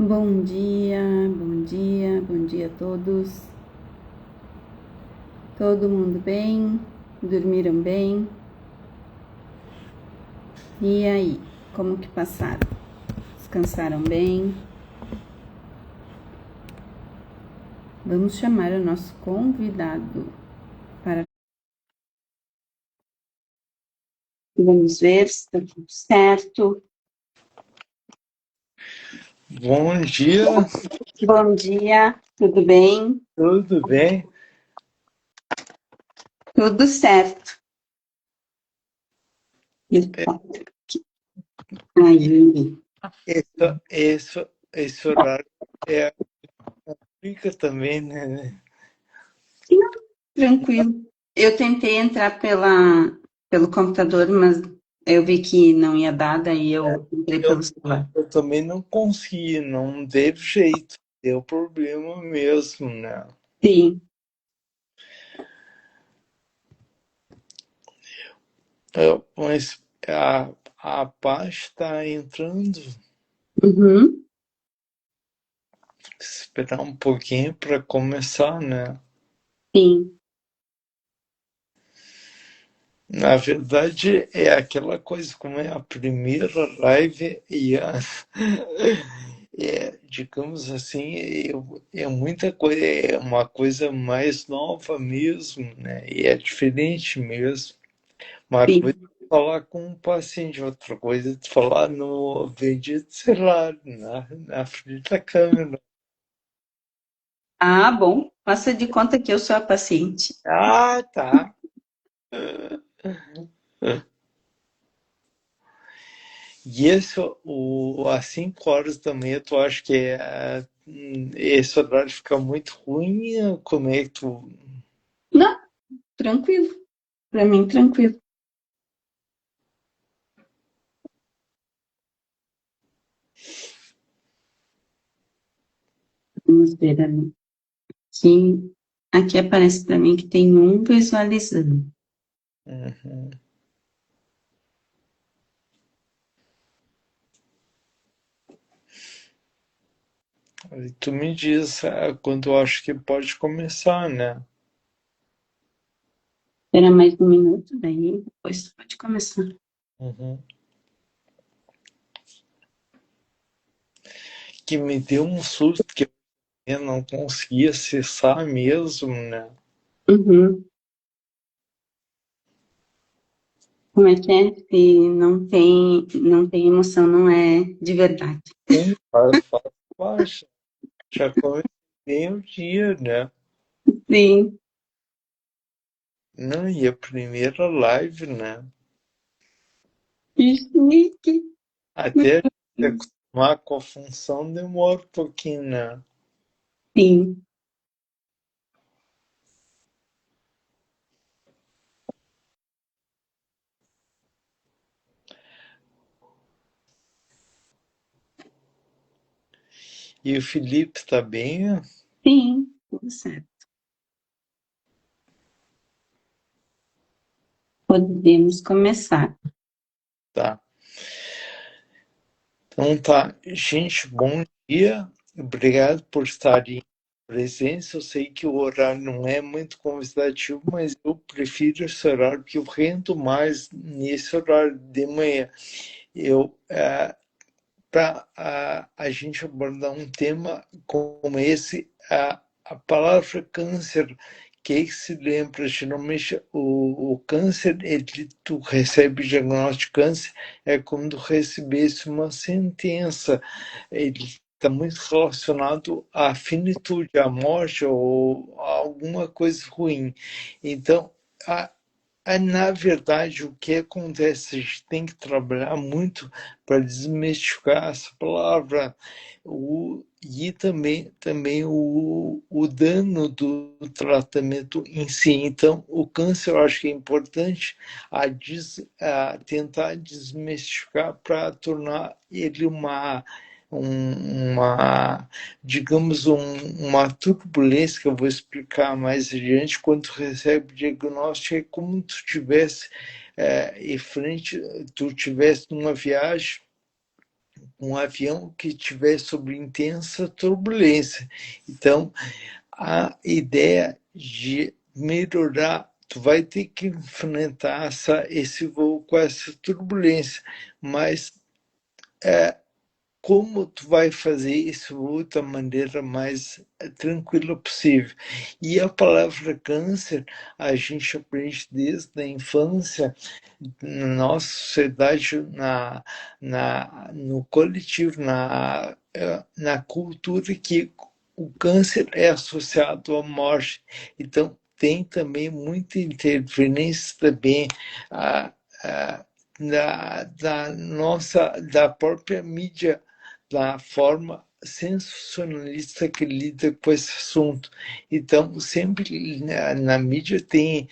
Bom dia, bom dia a todos. Todo mundo bem? Dormiram bem? E aí, como que passaram? Descansaram bem? Vamos chamar o nosso convidado para... Vamos ver se está tudo certo. Bom dia. Bom dia, tudo bem? Tudo bem? Tudo certo. Aí. Esse horário fica também, né? Tranquilo. Eu tentei entrar pelo computador, mas eu vi que não ia dar, daí eu entrei Eu, pelo celular. eu também não consegui, não teve jeito. Deu problema mesmo, né? Sim. Mas a paz está entrando. Uhum. Esperar um pouquinho para começar, né? Sim. Na verdade, é aquela coisa, como é a primeira live e digamos assim, é muita coisa, é uma coisa mais nova mesmo, né? E é diferente mesmo. Uma coisa Sim. é falar com um paciente, outra coisa é falar no bendito celular, na frente da câmera. Ah, bom. Faça de conta que eu sou a paciente. Ah, tá. E esse, às 5 horas da manhã, tu acha que esse horário fica muito ruim? Como é que tu. Não, tranquilo. Para mim, tranquilo. Vamos ver ali. Aqui aparece para mim que tem um visualizando. Uhum. Aí tu me diz quando eu acho que pode começar, né? Espera mais um minuto, daí depois pode começar. Uhum. Que me deu um susto que eu não conseguia acessar mesmo, né? Uhum. Como é que é? Se não tem emoção, não é de verdade. Sim, faz parte. Já comecei bem o dia, né? Sim. Não, e a primeira live, né? Que chique. Até se acostumar com a função demora um pouquinho, né? Sim. E o Felipe tá bem? Sim, tudo certo. Podemos começar. Tá. Então tá. Gente, bom dia. Obrigado por estarem presentes. Eu sei que o horário não é muito convidativo, mas eu prefiro esse horário porque eu rendo mais nesse horário de manhã. Eu, para a gente abordar um tema como esse, a palavra câncer, que se lembra, geralmente o câncer, tu recebe diagnóstico de câncer, é como tu recebesse uma sentença, ele está muito relacionado à finitude, à morte ou a alguma coisa ruim. Então, a, na verdade, o que acontece? A gente tem que trabalhar muito para desmistificar essa palavra e também o dano do tratamento em si. Então, o câncer eu acho que é importante a tentar desmistificar para tornar ele uma digamos, uma turbulência que eu vou explicar mais adiante. Quando tu recebe o diagnóstico, é como tu tivesse em frente, tu tivesse numa viagem um avião que estiver sob intensa turbulência. Então, a ideia de melhorar, tu vai ter que enfrentar esse voo com essa turbulência, mas como tu vai fazer isso da maneira mais tranquila possível. E a palavra câncer, a gente aprende desde a infância, na nossa sociedade, no coletivo, na cultura, que o câncer é associado à morte. Então, tem também muita interferência também a, a, da própria mídia, da forma sensacionalista que lida com esse assunto. Então, sempre na mídia tem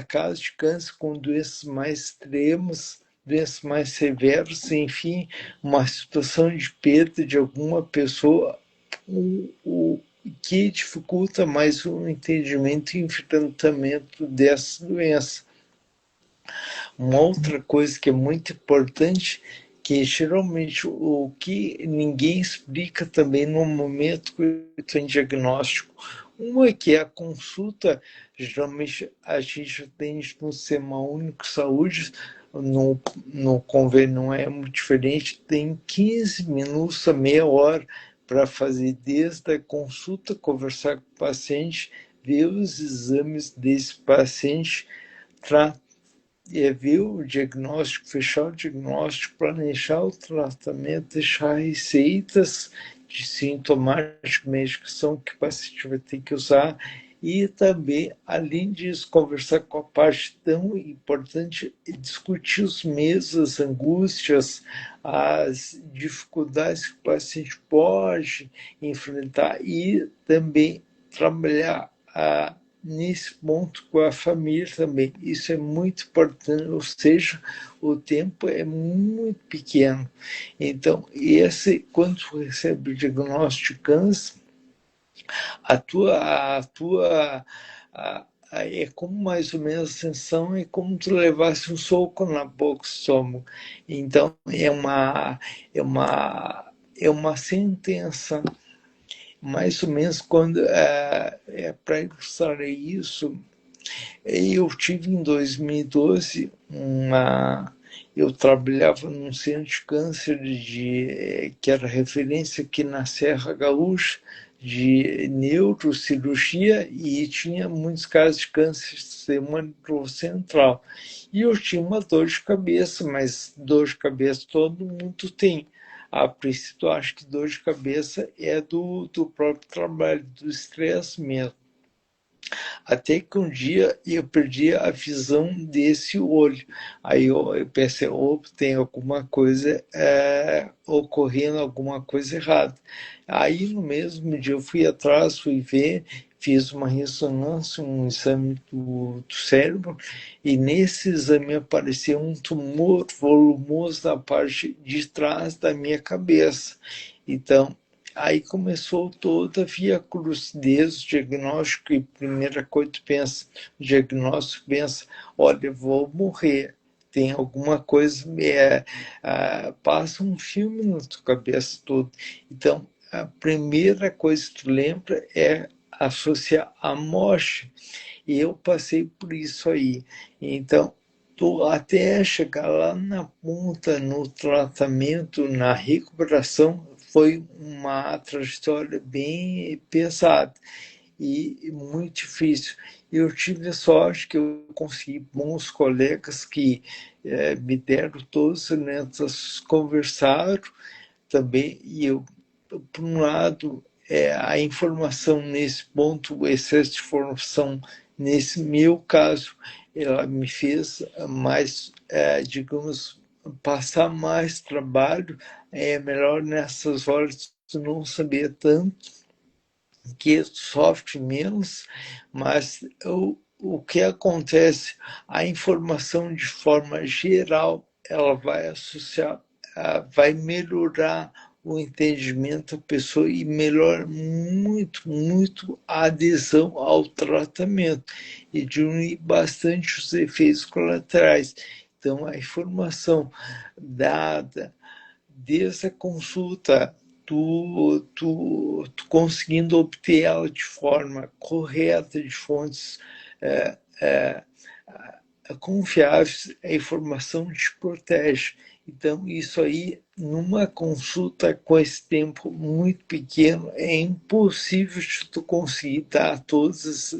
casos de câncer com doenças mais extremas, doenças mais severas, enfim, uma situação de perda de alguma pessoa, o que dificulta mais o entendimento e enfrentamento dessa doença. Uma outra coisa que é muito importante, que geralmente o que ninguém explica também no momento que tem diagnóstico. Uma é que a consulta, geralmente a gente atende no Sistema Único de Saúde, no convênio não é muito diferente, tem 15 minutos a meia hora para fazer desde a consulta, conversar com o paciente, ver os exames desse paciente, ver o diagnóstico, fechar o diagnóstico, planejar o tratamento, deixar receitas de sintomática, medicação que o paciente vai ter que usar, e também, além disso, conversar com a parte tão importante, discutir os medos, as angústias, as dificuldades que o paciente pode enfrentar, e também trabalhar nesse ponto com a família também. Isso é muito importante, ou seja, o tempo é muito pequeno. Então, quando tu recebe o diagnóstico de câncer, é como mais ou menos a sensação é como tu levasse um soco na boca do estômago. Então, é uma sentença. Mais ou menos quando para ilustrar isso, eu tive em 2012 eu trabalhava num centro de câncer que era referência aqui na Serra Gaúcha de neurocirurgia, e tinha muitos casos de câncer do sistema nervoso central. E eu tinha uma dor de cabeça, mas dor de cabeça todo mundo tem. A princípio, eu acho que dor de cabeça é do próprio trabalho, do estresse mesmo. Até que um dia eu perdi a visão desse olho. Aí eu pensei, tem alguma coisa ocorrendo, alguma coisa errada. Aí no mesmo dia eu fui atrás, fui ver, fiz uma ressonância, um exame do cérebro, e nesse exame apareceu um tumor volumoso na parte de trás da minha cabeça. Então, aí começou toda a via cruz, desde o diagnóstico, e primeira coisa que pensa, o diagnóstico pensa, olha, vou morrer, tem alguma coisa, passa um filme na tua cabeça toda. Então, a primeira coisa que tu lembra é associar a morte, e eu passei por isso aí. Então, até chegar lá na ponta, no tratamento, na recuperação, foi uma trajetória bem pesada e muito difícil. Eu tive a sorte que eu consegui bons colegas que me deram todos os elementos, conversaram também, e eu, por um lado, a informação nesse ponto, o excesso de informação, nesse meu caso, ela me fez mais, digamos, passar mais trabalho. É melhor nessas horas tu não saber tanto, que sofre menos, mas o que acontece, a informação de forma geral, ela vai associar, vai melhorar o entendimento da pessoa e melhora muito, muito a adesão ao tratamento e diminui bastante os efeitos colaterais. Então, a informação dada desde a consulta, tu conseguindo obter ela de forma correta, de fontes é, é, confiáveis, a informação te protege. Então, isso aí, numa consulta com esse tempo muito pequeno, é impossível de tu conseguir dar todas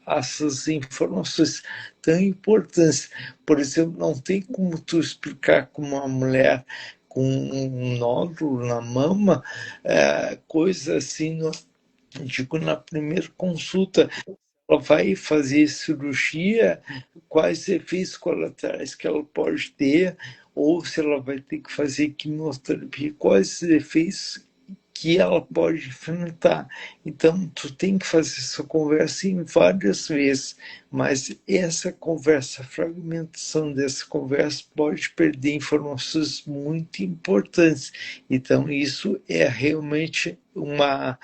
essas informações tão importantes. Por exemplo, não tem como tu explicar como uma mulher com um nódulo na mama, coisa assim, digo, na primeira consulta, ela vai fazer cirurgia, quais efeitos colaterais que ela pode ter, ou se ela vai ter que fazer quimioterapia, quais efeitos que ela pode enfrentar. Então, tu tem que fazer essa conversa em várias vezes, mas essa conversa, a fragmentação dessa conversa pode perder informações muito importantes. Então, isso é realmente uma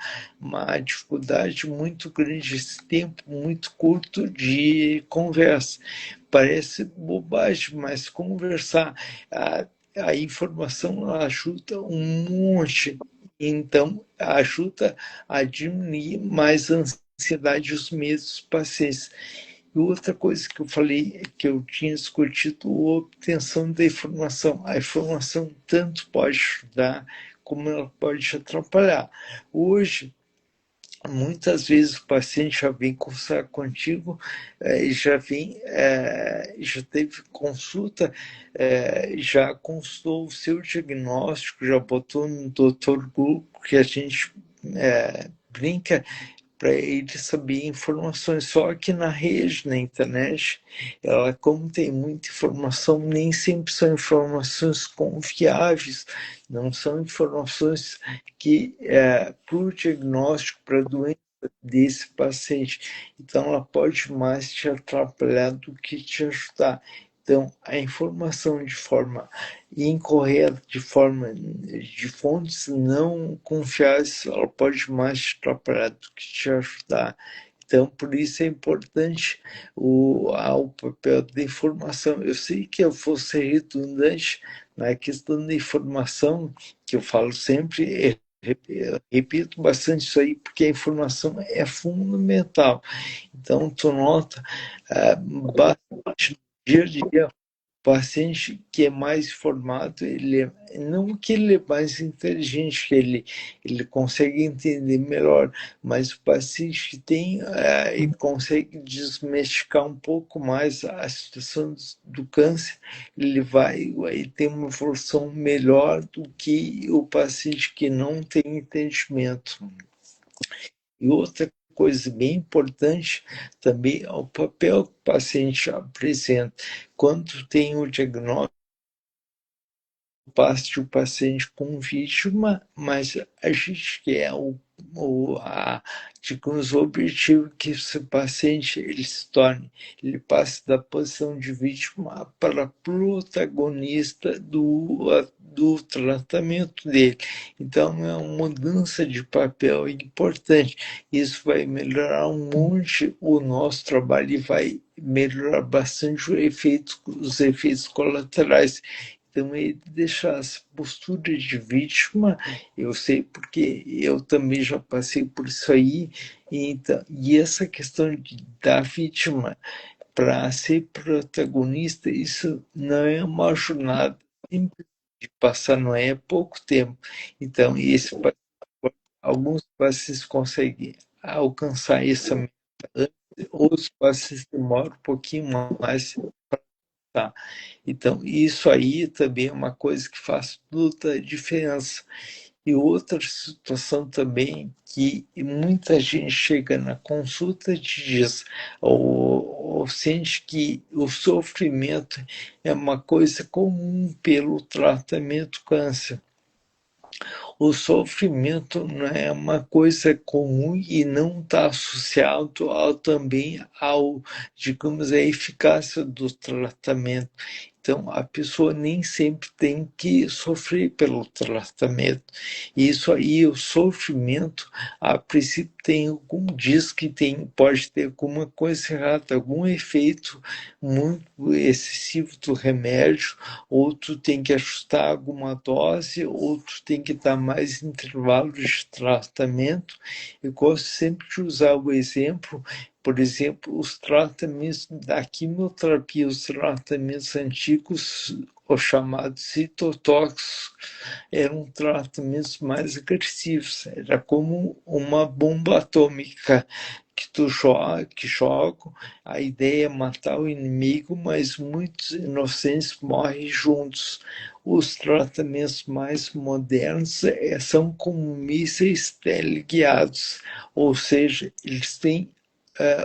dificuldade muito grande, esse tempo muito curto de conversa. Parece bobagem, mas conversar, a informação ajuda um monte. Então, ajuda a diminuir mais a ansiedade e os medos dos pacientes. E outra coisa que eu falei, que eu tinha discutido, a obtenção da informação. A informação tanto pode ajudar, como ela pode te atrapalhar. Hoje, muitas vezes o paciente já vem conversar contigo, já teve consulta, já consultou o seu diagnóstico, já botou no doutor Google, que a gente brinca, para ele saber informações. Só que na rede, na internet, ela, como tem muita informação, nem sempre são informações confiáveis, não são informações que, para o diagnóstico, para a doença desse paciente. Então, ela pode mais te atrapalhar do que te ajudar. Então, a informação de forma incorreta, de fontes não confiáveis, ela pode mais te atrapalhar do que te ajudar. Então, por isso é importante o papel da informação. Eu sei que eu vou ser redundante na questão da informação, que eu falo sempre, eu repito bastante isso aí, porque a informação é fundamental. Então, tu nota bastante no dia a dia, o paciente que é mais formado, não que ele é mais inteligente, que ele consegue entender melhor, mas o paciente que tem, ele consegue desmistificar um pouco mais a situação do câncer, ele tem uma evolução melhor do que o paciente que não tem entendimento. E outra coisa bem importante também é o papel que o paciente apresenta. Quando tem o diagnóstico, passe o paciente com vítima, mas a gente quer digamos, o objetivo que esse paciente ele se torne, ele passe da posição de vítima para protagonista do tratamento dele. Então, é uma mudança de papel importante. Isso vai melhorar um monte o nosso trabalho e vai melhorar bastante os efeitos colaterais. Então, ele deixar essa postura de vítima, eu sei porque eu também já passei por isso aí, e essa questão da vítima para ser protagonista, isso não é uma jornada simples de passar, não é pouco tempo. Então, alguns pacientes conseguem alcançar essa meta antes, outros pacientes demoram um pouquinho mais. Tá? Então, isso aí também é uma coisa que faz toda a diferença. E outra situação também que muita gente chega na consulta e diz, ou sente que o sofrimento é uma coisa comum pelo tratamento do câncer. O sofrimento não é uma coisa comum e não está associado também digamos, à eficácia do tratamento. Então, a pessoa nem sempre tem que sofrer pelo tratamento. Isso aí, o sofrimento, a princípio, diz que pode ter alguma coisa errada, algum efeito muito excessivo do remédio, ou tu tem que ajustar alguma dose, ou tu tem que dar mais intervalos de tratamento. Eu gosto sempre de usar o exemplo, por exemplo, os tratamentos da quimioterapia, os tratamentos antigos, os chamados citotóxicos, eram tratamentos mais agressivos. Era como uma bomba atômica que joga, a ideia é matar o inimigo, mas muitos inocentes morrem juntos. Os tratamentos mais modernos são como mísseis teleguiados, ou seja, eles têm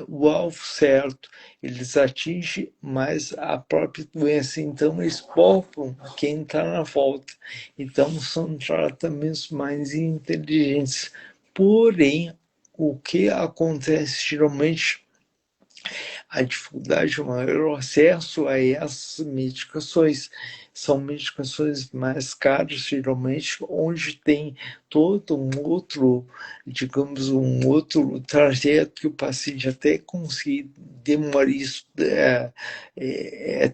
o alvo certo, eles atingem mais a própria doença, então eles poupam quem está na volta. Então são tratamentos mais inteligentes. Porém, o que acontece geralmente, a dificuldade maior é o acesso a essas medicações. São medicações mais caras, geralmente, onde tem todo um outro, digamos, um outro trajeto que o paciente até conseguir demorar isso,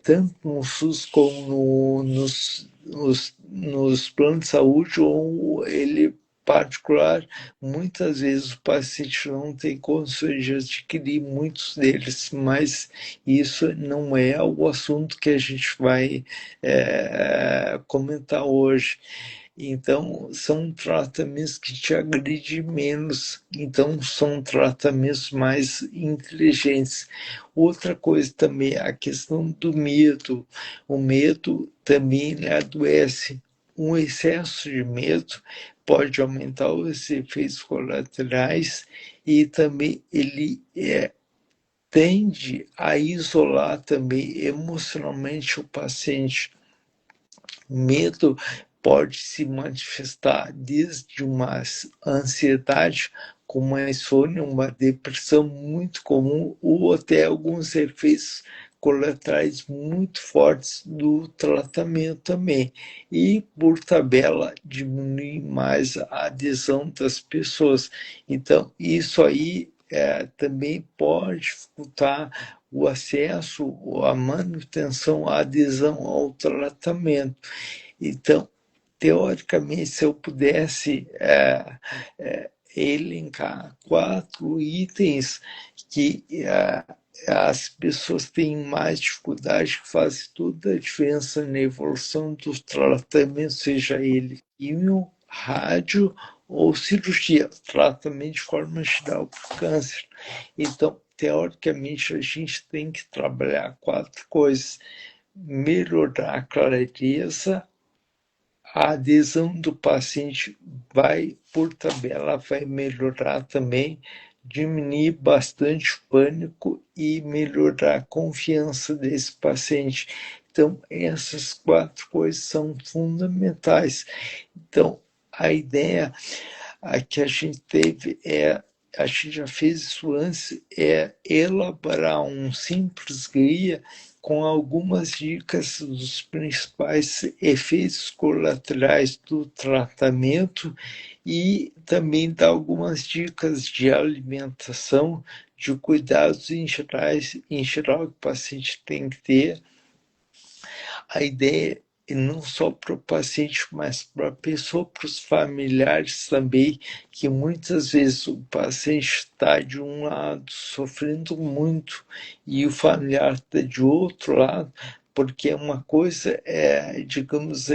tanto no SUS como nos planos de saúde, ou ele particular, muitas vezes o paciente não tem condições de adquirir muitos deles, mas isso não é o assunto que a gente vai comentar hoje. Então, são tratamentos que te agridem menos, então são tratamentos mais inteligentes. Outra coisa também, a questão do medo. O medo também adoece. Um excesso de medo pode aumentar os efeitos colaterais e também ele tende a isolar também emocionalmente o paciente. O medo pode se manifestar desde uma ansiedade, como a insônia, uma depressão muito comum, ou até alguns efeitos colaterais muito fortes do tratamento também. E, por tabela, diminui mais a adesão das pessoas. Então, isso aí também pode dificultar o acesso, a manutenção, a adesão ao tratamento. Então, teoricamente, se eu pudesse elencar 4 itens que as pessoas têm mais dificuldade, que fazem toda a diferença na evolução dos tratamentos, seja ele químio, rádio ou cirurgia, tratamento de forma geral para o câncer. Então, teoricamente, a gente tem que trabalhar 4 coisas: melhorar a clareza, a adesão do paciente vai, por tabela, vai melhorar também, diminuir bastante o pânico e melhorar a confiança desse paciente. Então, essas 4 coisas são fundamentais. Então, a ideia que a gente teve a gente já fez isso antes, elaborar um simples guia com algumas dicas dos principais efeitos colaterais do tratamento e também dar algumas dicas de alimentação, de cuidados em geral que o paciente tem que ter. A ideia é não só para o paciente, mas para a pessoa, para os familiares também, que muitas vezes o paciente está de um lado sofrendo muito e o familiar está de outro lado, porque uma coisa digamos,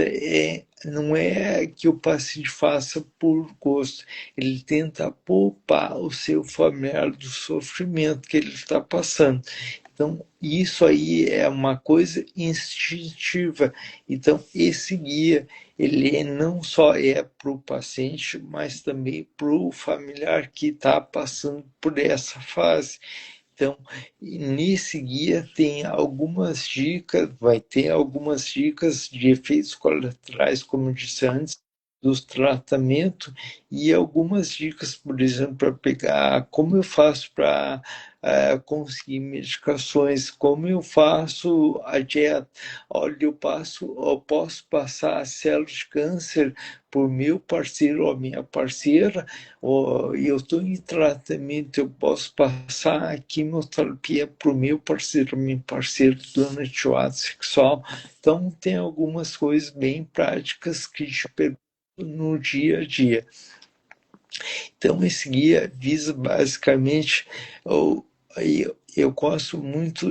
não é que o paciente faça por gosto, ele tenta poupar o seu familiar do sofrimento que ele está passando. Então, isso aí é uma coisa instintiva. Então, esse guia, ele não só é para o paciente, mas também para o familiar que está passando por essa fase. Então, nesse guia tem algumas dicas, vai ter algumas dicas de efeitos colaterais, como eu disse antes, dos tratamentos, e algumas dicas, por exemplo, para pegar como eu faço para conseguir medicações. Como eu faço a dieta? Olha, eu posso passar as células de câncer por meu parceiro ou minha parceira, ou eu estou em tratamento, eu posso passar a quimioterapia para o meu parceiro ou minha parceira durante o ato sexual. Então, tem algumas coisas bem práticas que te perguntam no dia a dia. Então, esse guia visa basicamente, eu gosto muito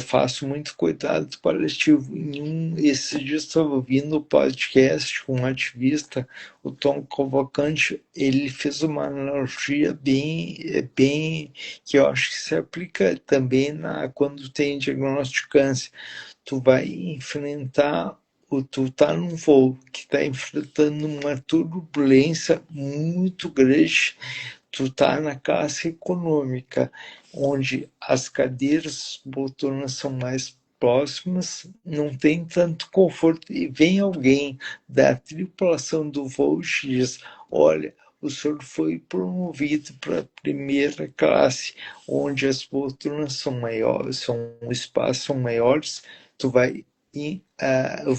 faço muito cuidado paliativo. Esses dias estava ouvindo o podcast com um ativista, o Tom Cavalcante, ele fez uma analogia bem que eu acho que se aplica também quando tem diagnóstico de câncer. Tu vai enfrentar tu tá num voo que está enfrentando uma turbulência muito grande, tu tá na classe econômica, onde as cadeiras poltronas são mais próximas, não tem tanto conforto, e vem alguém da tripulação do voo e diz, olha, o senhor foi promovido para a primeira classe, onde as poltronas são maiores, os espaços são maiores, tu vai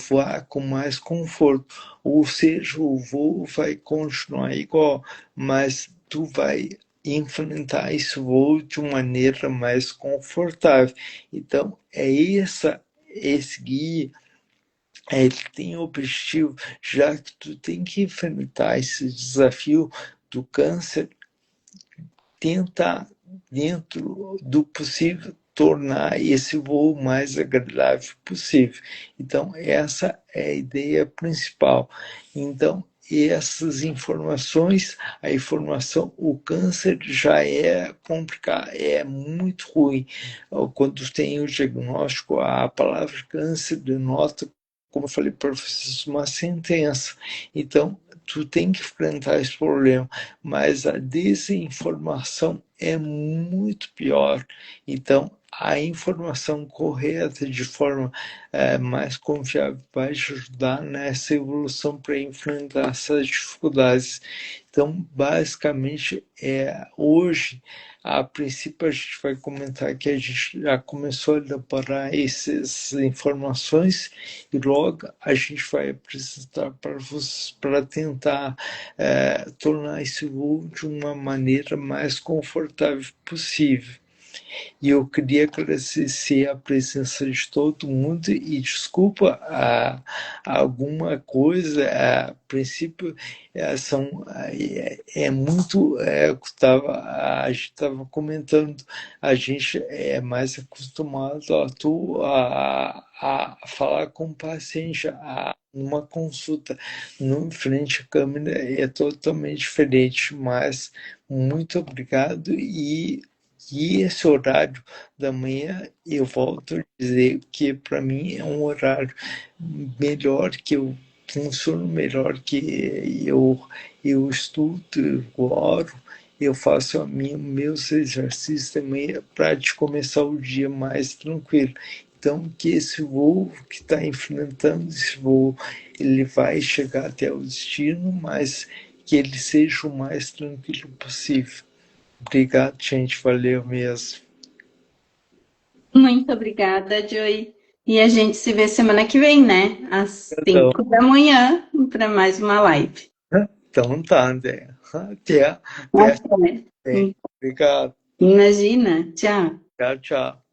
voar com mais conforto. Ou seja, o voo vai continuar igual, mas tu vai enfrentar esse voo de maneira mais confortável. Então, esse guia, ele tem o objetivo, já que tu tem que enfrentar esse desafio do câncer, tentar, dentro do possível, tornar esse voo mais agradável possível. Então, essa é a ideia principal. Então, essas informações, a informação, o câncer já é complicado, é muito ruim. Quando tem o diagnóstico, a palavra câncer denota, como eu falei para vocês, uma sentença. Então, tu tem que enfrentar esse problema, mas a desinformação é muito pior. Então, a informação correta, de forma mais confiável, vai te ajudar nessa evolução para enfrentar essas dificuldades. Então, basicamente, hoje, a princípio, a gente vai comentar que a gente já começou a elaborar essas informações e logo a gente vai apresentar para vocês para tentar tornar esse voo de uma maneira mais confortável possível. E eu queria agradecer a presença de todo mundo e desculpa alguma coisa, a princípio muito, a gente estava comentando, a gente é mais acostumado a falar com o paciente, numa consulta, no frente à câmera é totalmente diferente, mas muito obrigado e esse horário da manhã, eu volto a dizer que para mim é um horário melhor, que eu funciono melhor, que eu estudo, eu oro, eu faço meus exercícios também para te começar o dia mais tranquilo. Então, que esse voo que está enfrentando, esse voo, ele vai chegar até o destino, mas que ele seja o mais tranquilo possível. Obrigado, gente. Valeu mesmo. Muito obrigada, Joy. E a gente se vê semana que vem, né? Às Então, 5 da manhã, para mais uma live. então tá, André. Até. Até. Obrigado. Imagina. Tchau. Tchau, tchau.